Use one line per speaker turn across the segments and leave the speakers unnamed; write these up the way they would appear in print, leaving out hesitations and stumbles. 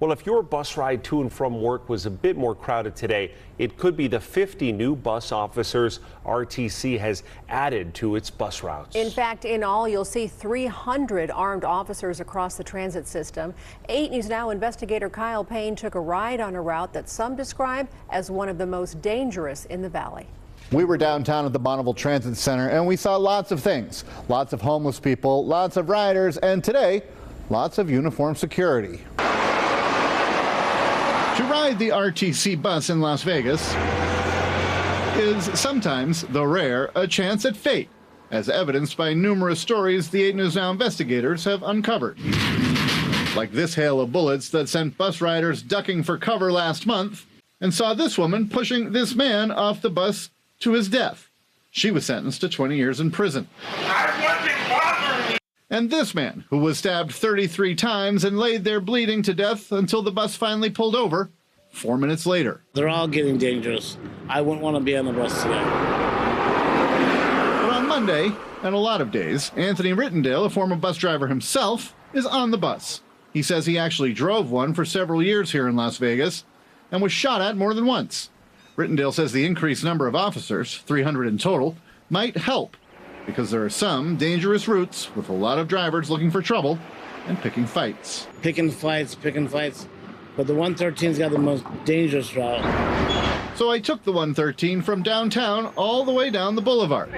Well, if your bus ride to and from work was a bit more crowded today, it could be the 50 new bus officers RTC has added to its bus routes.
In fact, in all, you'll see 300 armed officers across the transit system. 8 News Now investigator Kyle Payne took a ride on a route that some describe as one of the most dangerous in the valley.
We were downtown at the Bonneville Transit Center and we saw lots of things. Lots of homeless people, lots of riders, and today, lots of uniformed security. To ride the RTC bus in Las Vegas is sometimes, though rare, a chance at fate, as evidenced by numerous stories the 8 News Now investigators have uncovered. Like this hail of bullets that sent bus riders ducking for cover last month and saw this woman pushing this man off the bus to his death. She was sentenced to 20 years in prison. And this man, who was stabbed 33 times and laid there bleeding to death until the bus finally pulled over 4 minutes later.
They're all getting dangerous. I wouldn't want to be on the bus today.
But on Monday, and a lot of days, Anthony Rittendale, a former bus driver himself, is on the bus. He says he actually drove one for several years here in Las Vegas and was shot at more than once. Rittendale says the increased number of officers, 300 in total, might help, because there are some dangerous routes with a lot of drivers looking for trouble and picking fights.
Picking fights. But the 113's got the most dangerous route.
So I took the 113 from downtown all the way down the boulevard.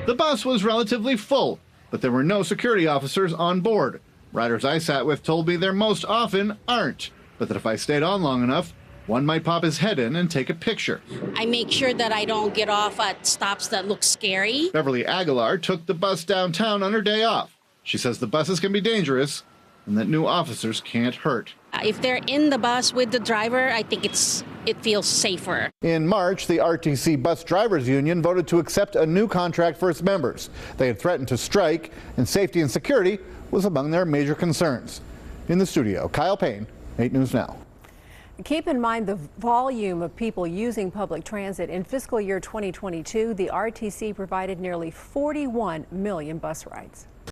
The bus was relatively full, but there were no security officers on board. Riders I sat with told me there most often aren't, but that if I stayed on long enough, one might pop his head in and take a picture.
I make sure that I don't get off at stops that look scary.
Beverly Aguilar took the bus downtown on her day off. She says the buses can be dangerous and that new officers can't hurt.
If they're in the bus with the driver, I think it feels safer.
In March, the RTC Bus Drivers Union voted to accept a new contract for its members. They had threatened to strike, and safety and security was among their major concerns. In the studio, Kyle Payne, 8 News Now.
Keep in mind the volume of people using public transit. In fiscal year 2022, the RTC provided nearly 41 million bus rides.